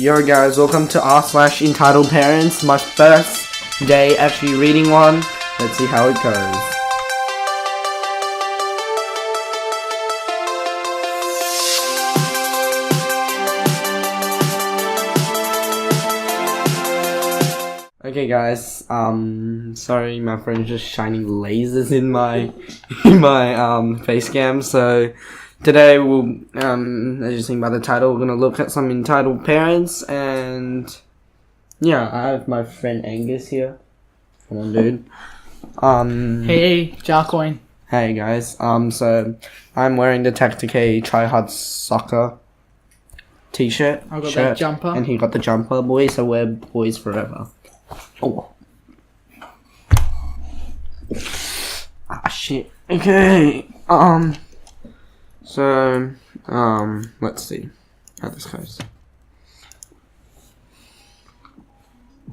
Yo guys, welcome to r/entitled parents. My first day actually reading one. Let's see how it goes. Okay guys, sorry, my friend's just shining lasers in my face cam. So today we'll, as you see by the title, we're gonna look at some entitled parents, and yeah, I have my friend Angus here. Come on, dude. Hey, Jarcoin. Hey guys. So I'm wearing the TactiK Try Hard Soccer T-shirt. I got that jumper, and he got the jumper. Boys, so we're boys forever. Oh. Ah, shit. Okay. So, let's see how this goes.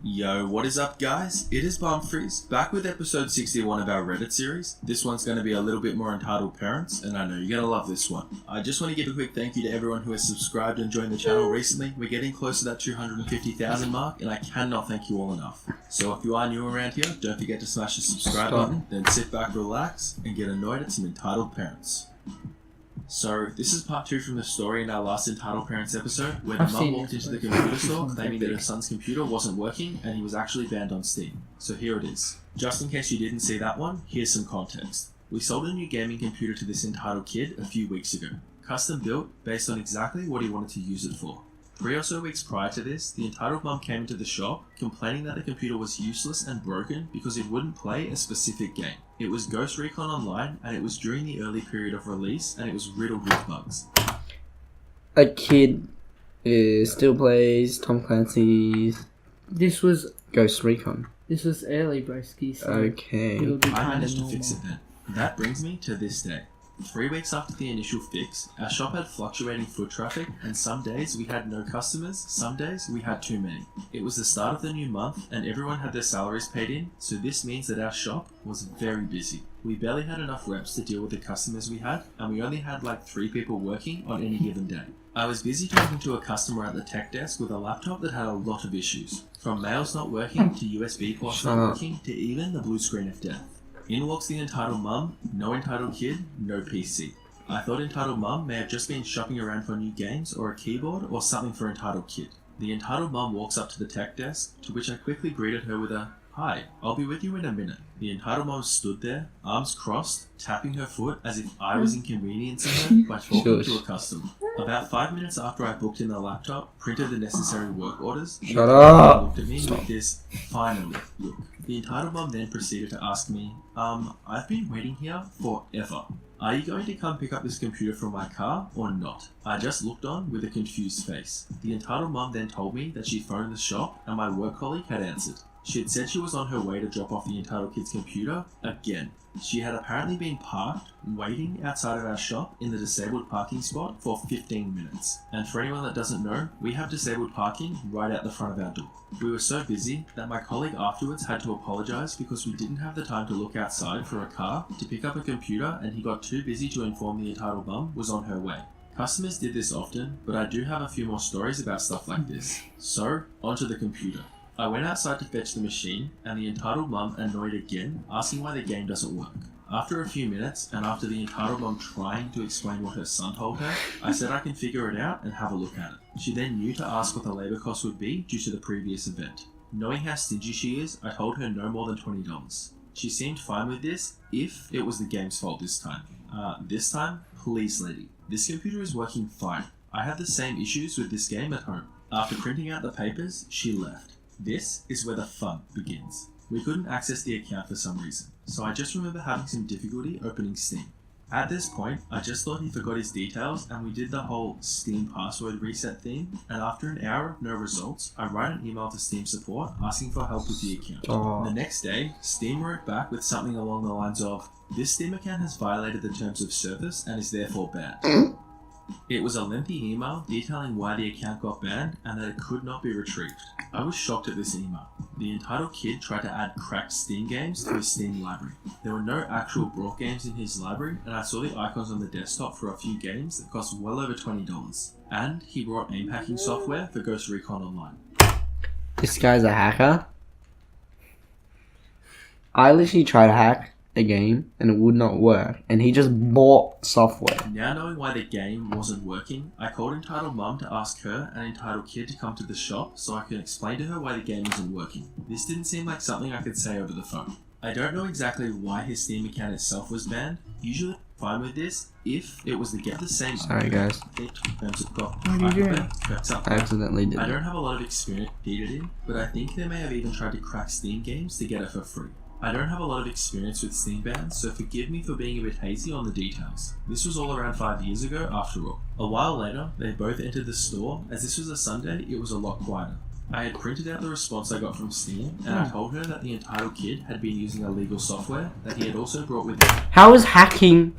Yo, what is up guys? It is Bumfries, back with episode 61 of our Reddit series. This one's going to be a little bit more entitled parents, and I know you're going to love this one. I just want to give a quick thank you to everyone who has subscribed and joined the channel recently. We're getting close to that 250,000 mark, and I cannot thank you all enough. So if you are new around here, don't forget to smash the subscribe button, then sit back, relax, and get annoyed at some entitled parents. So, this is part 2 from the story in our last Entitled Parents episode, where the mum walked into the computer store claiming that her son's computer wasn't working and he was actually banned on Steam. So here it is. Just in case you didn't see that one, here's some context. We sold a new gaming computer to this entitled kid a few weeks ago. Custom built, based on exactly what he wanted to use it for. 3 or so weeks prior to this, the entitled mum came into the shop complaining that the computer was useless and broken because it wouldn't play a specific game. It was Ghost Recon Online, and it was during the early period of release, and it was riddled with bugs. A kid still plays Tom Clancy's This was Ghost Recon. This was early, broski. So Okay. I managed to fix it then. That brings me to this day. 3 weeks after the initial fix, our shop had fluctuating foot traffic, and some days we had no customers, some days we had too many. It was the start of the new month, and everyone had their salaries paid in, so this means that our shop was very busy. We barely had enough reps to deal with the customers we had, and we only had like 3 people working on any given day. I was busy talking to a customer at the tech desk with a laptop that had a lot of issues, from mails not working, to USB ports not working, to even the blue screen of death. In walks the entitled mum, no entitled kid, no PC. I thought entitled mum may have just been shopping around for new games or a keyboard or something for entitled kid. The entitled mum walks up to the tech desk, to which I quickly greeted her with a, "Hi, I'll be with you in a minute." The entitled mum stood there, arms crossed, tapping her foot as if I was inconveniencing her by talking to a customer. About 5 minutes after I booked in the laptop, printed the necessary work orders, Shut up! looked at me with this "finally" look. The entitled mum then proceeded to ask me, I've been waiting here forever. Are you going to come pick up this computer from my car or not? I just looked on with a confused face. The entitled mum then told me that she phoned the shop and my work colleague had answered. She had said she was on her way to drop off the entitled kid's computer again. She had apparently been parked, waiting outside of our shop in the disabled parking spot for 15 minutes. And for anyone that doesn't know, we have disabled parking right out the front of our door. We were so busy that my colleague afterwards had to apologise because we didn't have the time to look outside for a car to pick up a computer, and he got too busy to inform the entitled mum was on her way. Customers did this often, but I do have a few more stories about stuff like this. So, onto the computer. I went outside to fetch the machine, and the entitled mum annoyed again, asking why the game doesn't work. After a few minutes, and after the entitled mum trying to explain what her son told her, I said I can figure it out and have a look at it. She then knew to ask what the labour cost would be due to the previous event. Knowing how stingy she is, I told her no more than $20. She seemed fine with this, if it was the game's fault this time. This time, please lady, this computer is working fine. I have the same issues with this game at home. After printing out the papers, she left. This is where the fun begins. We couldn't access the account for some reason, so I just remember having some difficulty opening Steam. At this point, I just thought he forgot his details, and we did the whole Steam password reset thing, and after an hour of no results, I write an email to Steam support asking for help with the account. The next day, Steam wrote back with something along the lines of, "This Steam account has violated the terms of service and is therefore banned." It was a lengthy email detailing why the account got banned and that it could not be retrieved. I was shocked at this email. The entitled kid tried to add cracked Steam games to his Steam library. There were no actual brought games in his library, and I saw the icons on the desktop for a few games that cost well over $20. And he brought aim hacking software for Ghost Recon Online. This guy's a hacker. I literally tried to hack a game and it would not work, and he just bought software. Now knowing why the game wasn't working, I called entitled mum to ask her and entitled kid to come to the shop so I could explain to her why the game isn't working. This didn't seem like something I could say over the phone. I don't know exactly why his Steam account itself was banned. Usually I'm fine with this if it was the game the same. Sorry guys. What are you doing? I accidentally did I it. don't have a lot of experience cheated in, but I think they may have even tried to crack Steam games to get it for free. I don't have a lot of experience with Steam bans, so forgive me for being a bit hazy on the details. This was all around 5 years ago after all. A while later, they both entered the store. As this was a Sunday, it was a lot quieter. I had printed out the response I got from Steam, and I told her that the entitled kid had been using illegal software that he had also brought with him. How is aimbot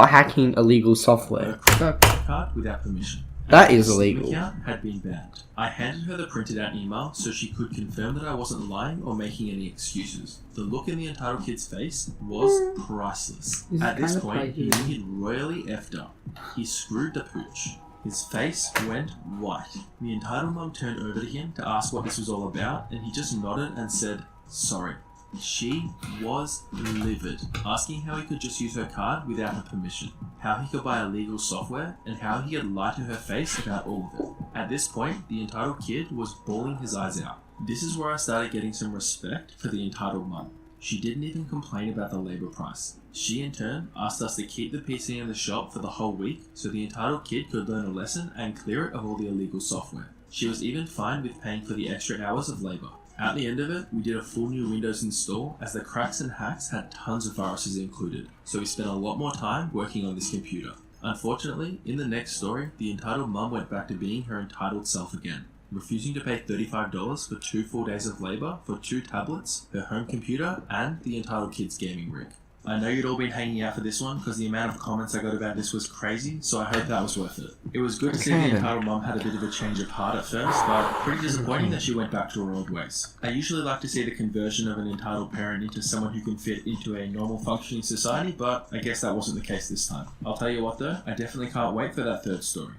hacking illegal software? A credit card without permission. That is The Steam illegal. account had been banned. I handed her the printed out email so she could confirm that I wasn't lying or making any excuses. The look in the entitled kid's face was priceless. This is At this kinda point, he crazy. knew he'd royally effed up. He screwed the pooch. His face went white. The entitled mum turned over to him to ask what this was all about, and he just nodded and said, "Sorry." She was livid, asking how he could just use her card without her permission, how he could buy illegal software, and how he could lie to her face about all of it. At this point, the entitled kid was bawling his eyes out. This is where I started getting some respect for the entitled mum. She didn't even complain about the labor price. She in turn asked us to keep the PC in the shop for the whole week so the entitled kid could learn a lesson and clear it of all the illegal software. She was even fine with paying for the extra hours of labor. At the end of it, we did a full new Windows install as the cracks and hacks had tons of viruses included, so we spent a lot more time working on this computer. Unfortunately, in the next story, the entitled mum went back to being her entitled self again, refusing to pay $35 for 2 full days of labor for 2 tablets, her home computer, and the entitled kid's gaming rig. I know you'd all been hanging out for this one because the amount of comments I got about this was crazy, so I hope that was worth it. It was good to see the entitled mum had a bit of a change of heart at first, but pretty disappointing that she went back to her old ways. I usually like to see the conversion of an entitled parent into someone who can fit into a normal functioning society, but I guess that wasn't the case this time. I'll tell you what though, I definitely can't wait for that third story.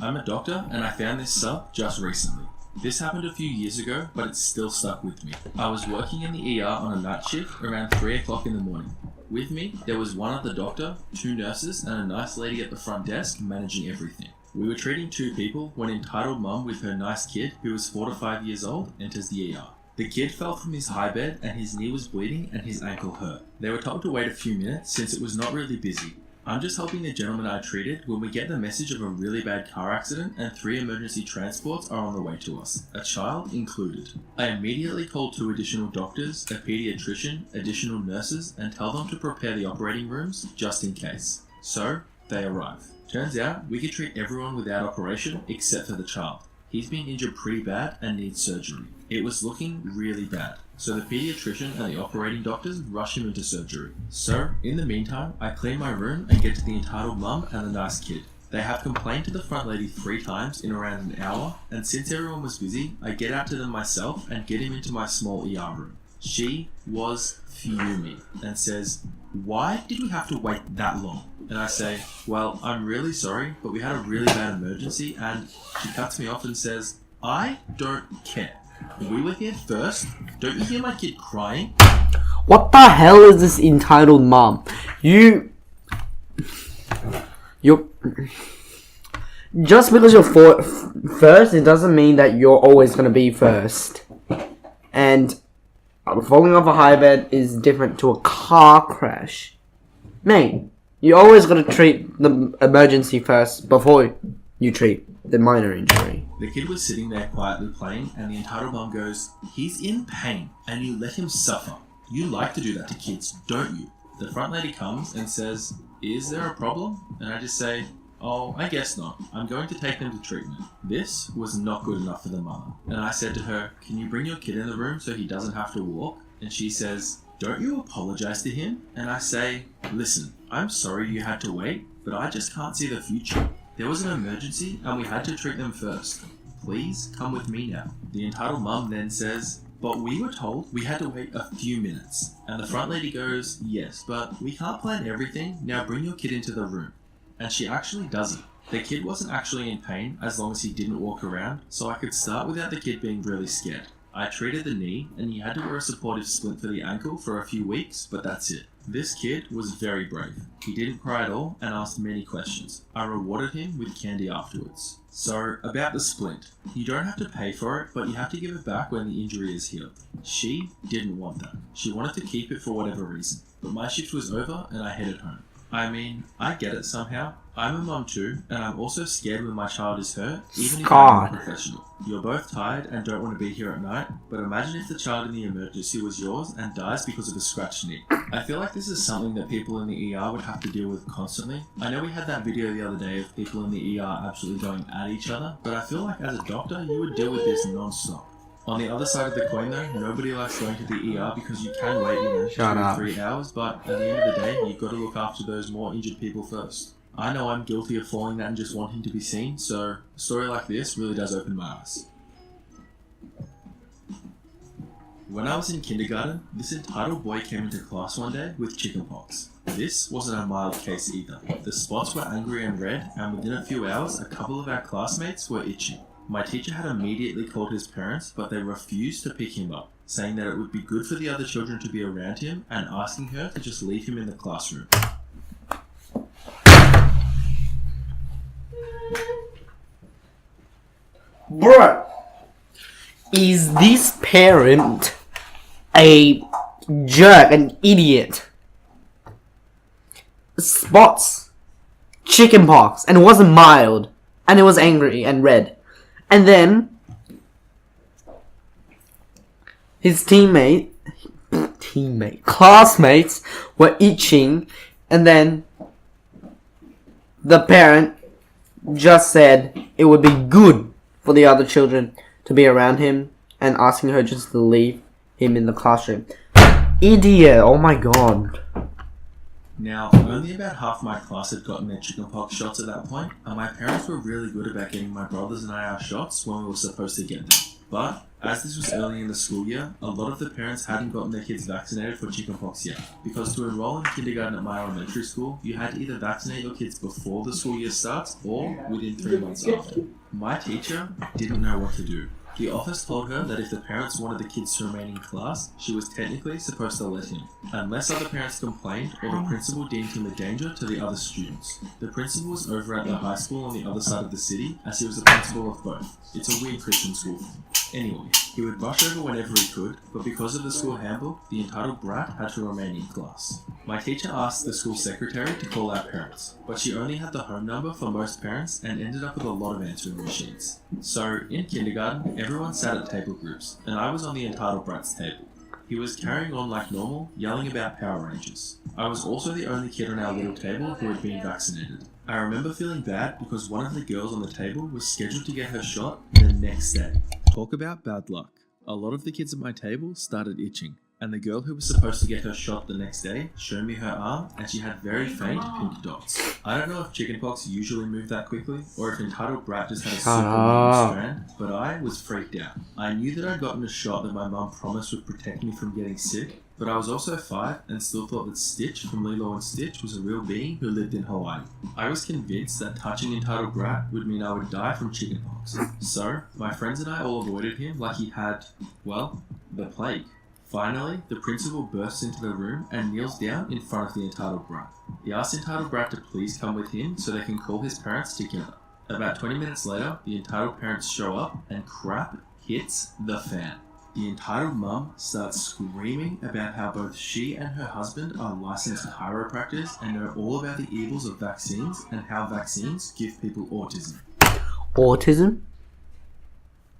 I'm a doctor and I found this sub just recently. This happened a few years ago, but it's still stuck with me. I was working in the ER on a night shift around 3 o'clock in the morning. With me, there was one other doctor, 2 nurses, and a nice lady at the front desk managing everything. We were treating 2 people when entitled mum with her nice kid, who was 4 to 5 years old, enters the ER. The kid fell from his high bed and his knee was bleeding and his ankle hurt. They were told to wait a few minutes since it was not really busy. I'm just helping the gentleman I treated when we get the message of a really bad car accident and 3 emergency transports are on the way to us, a child included. I immediately call 2 additional doctors, a pediatrician, additional nurses, and tell them to prepare the operating rooms just in case. So, they arrive. Turns out, we could treat everyone without operation except for the child. He's been injured pretty bad and needs surgery. It was looking really bad. So the pediatrician and the operating doctors rush him into surgery. So, in the meantime, I clean my room and get to the entitled mum and the nice kid. They have complained to the front lady 3 times in around an hour, and since everyone was busy, I get out to them myself and get him into my small ER room. She was fuming and says, "Why did we have to wait that long?" And I say, "Well, I'm really sorry, but we had a really bad emergency," and she cuts me off and says, "I don't care. We were here first. Don't you hear my kid crying?" What the hell is this entitled mom? You're just because you're first, it doesn't mean that you're always gonna be first. And falling off a high bed is different to a car crash. Mate, you always gotta treat the emergency first before you treat the minor injury. The kid was sitting there quietly playing, and the entitled mom goes, "He's in pain, and you let him suffer. You like to do that to kids, don't you?" The front lady comes and says, "Is there a problem?" And I just say, "Oh, I guess not. I'm going to take them to treatment." This was not good enough for the mother. And I said to her, "Can you bring your kid in the room so he doesn't have to walk?" And she says, "Don't you apologize to him?" And I say, "Listen, I'm sorry you had to wait, but I just can't see the future. There was an emergency and we had to treat them first. please come with me now. The entitled mum then says, but we were told we had to wait a few minutes. And the front lady goes, yes, but we can't plan everything. Now bring your kid into the room. And she actually does it. The kid wasn't actually in pain as long as he didn't walk around, so I could start without the kid being really scared. I treated the knee, and he had to wear a supportive splint for the ankle for a few weeks, but that's it. This kid was very brave. He didn't cry at all and asked many questions. I rewarded him with candy afterwards. So, about the splint. You don't have to pay for it, but you have to give it back when the injury is healed. She didn't want that. She wanted to keep it for whatever reason. But my shift was over and I headed home. I mean, I get it somehow. I'm a mum too, and I'm also scared when my child is hurt, even if I'm a professional. You're both tired and don't want to be here at night, but imagine if the child in the emergency was yours and dies because of a scratched knee. I feel like this is something that people in the ER would have to deal with constantly. I know we had that video the other day of people in the ER absolutely going at each other, but I feel like as a doctor, you would deal with this non-stop. On the other side of the coin though, nobody likes going to the ER because you can wait, 2-3 hours, but at the end of the day, you've got to look after those more injured people first. I know I'm guilty of falling that and just wanting to be seen, so a story like this really does open my eyes. When I was in kindergarten, this entitled boy came into class one day with chickenpox. This wasn't a mild case either. The spots were angry and red, and within a few hours, a couple of our classmates were itching. My teacher had immediately called his parents, but they refused to pick him up, saying that it would be good for the other children to be around him and asking her to just leave him in the classroom. Bruh, is this parent a jerk, an idiot? Spots, chickenpox, and it wasn't mild, and it was angry and red. And then his classmates were itching, and then the parent just said it would be good for the other children to be around him and asking her just to leave him in the classroom. Idiot, oh my god. Now, only about half my class had gotten their chickenpox shots at that point, and my parents were really good about getting my brothers and I our shots when we were supposed to get them. But, as this was early in the school year, a lot of the parents hadn't gotten their kids vaccinated for chickenpox yet, because to enroll in kindergarten at my elementary school, you had to either vaccinate your kids before the school year starts or within 3 months after. My teacher didn't know what to do. The office told her that if the parents wanted the kids to remain in class, she was technically supposed to let him, unless other parents complained or the principal deemed him a danger to the other students. The principal was over at the high school on the other side of the city, as he was the principal of both. It's a weird Christian school thing. Anyway, he would rush over whenever he could, but because of the school handbook, the entitled brat had to remain in class. My teacher asked the school secretary to call out parents, but she only had the home number for most parents and ended up with a lot of answering machines. So, in kindergarten, everyone sat at table groups, and I was on the entitled brat's table. He was carrying on like normal, yelling about Power Rangers. I was also the only kid on our little table who had been vaccinated. I remember feeling bad because one of the girls on the table was scheduled to get her shot the next day. Talk about bad luck. A lot of the kids at my table started itching, and the girl who was supposed to get her shot the next day showed me her arm, and she had very faint pink dots. I don't know if chickenpox usually move that quickly, or if entitled brat just had a super long strand, but I was freaked out. I knew that I'd gotten a shot that my mum promised would protect me from getting sick, but I was also 5 and still thought that Stitch from Lilo and Stitch was a real being who lived in Hawaii. I was convinced that touching entitled brat would mean I would die from chickenpox. So, my friends and I all avoided him like he had, well, the plague. Finally, the principal bursts into the room and kneels down in front of the entitled brat. He asks entitled brat to please come with him so they can call his parents together. About 20 minutes later, the entitled parents show up and crap hits the fan. The entitled mum starts screaming about how both she and her husband are licensed chiropractors and know all about the evils of vaccines and how vaccines give people autism. Autism?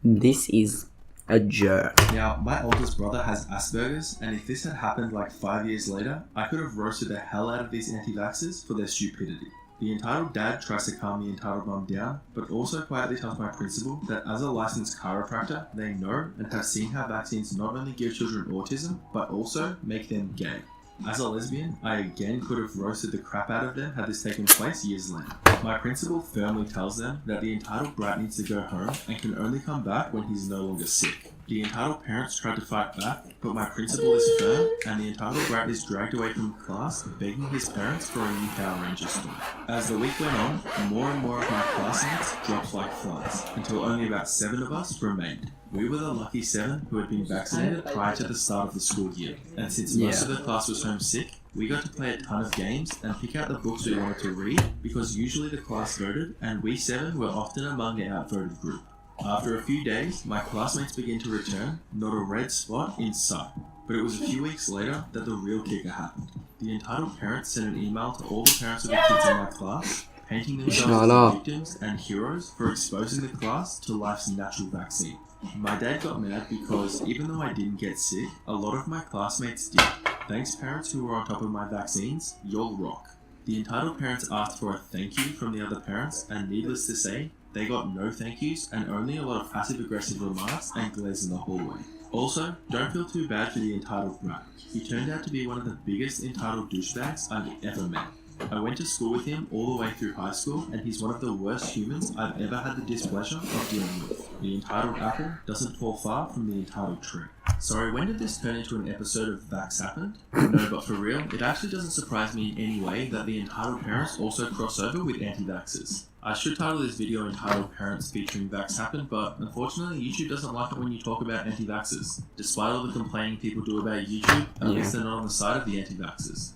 This is a jerk. Now, my oldest brother has Asperger's, and if this had happened like 5 years later, I could have roasted the hell out of these anti-vaxxers for their stupidity. The entitled dad tries to calm the entitled mum down, but also quietly tells my principal that as a licensed chiropractor, they know and have seen how vaccines not only give children autism, but also make them gay. As a lesbian, I again could have roasted the crap out of them had this taken place years later. My principal firmly tells them that the entitled brat needs to go home and can only come back when he's no longer sick. The entitled parents tried to fight back, but my principal is firm, and the entitled brat is dragged away from class, begging his parents for a new Power Ranger store. As the week went on, more and more of my classmates dropped like flies, until only about 7 of us remained. We were the lucky 7 who had been vaccinated prior to the start of the school year, and since most of the class was homesick, we got to play a ton of games and pick out the books we wanted to read, because usually the class voted, and we 7 were often among the outvoted group. After a few days, my classmates began to return, not a red spot in sight. But it was a few weeks later that the real kicker happened. The entitled parents sent an email to all the parents of the kids in my class, painting themselves as victims and heroes for exposing the class to life's natural vaccine. My dad got mad because even though I didn't get sick, a lot of my classmates did. Thanks parents who were on top of my vaccines, you'll rock. The entitled parents asked for a thank you from the other parents, and needless to say, they got no thank yous and only a lot of passive-aggressive remarks and glares in the hallway. Also, don't feel too bad for the entitled brat. He turned out to be one of the biggest entitled douchebags I've ever met. I went to school with him all the way through high school, and he's one of the worst humans I've ever had the displeasure of dealing with. The entitled apple doesn't fall far from the entitled tree. Sorry, when did this turn into an episode of Vax Happened? No, but for real, it actually doesn't surprise me in any way that the entitled parents also cross over with anti-vaxxers. I should title this video Entitled Parents featuring Vax Happened, but unfortunately YouTube doesn't like it when you talk about anti-vaxxers. Despite all the complaining people do about YouTube, at least they're not on the side of the anti-vaxxers.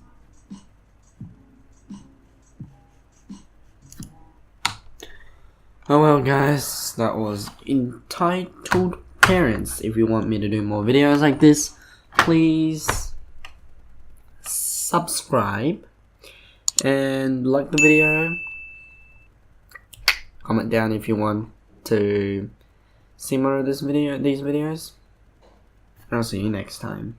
Oh well guys, that was Entitled Parents. If you want me to do more videos like this, please subscribe and like the video. Comment down if you want to see more of these videos. And I'll see you next time.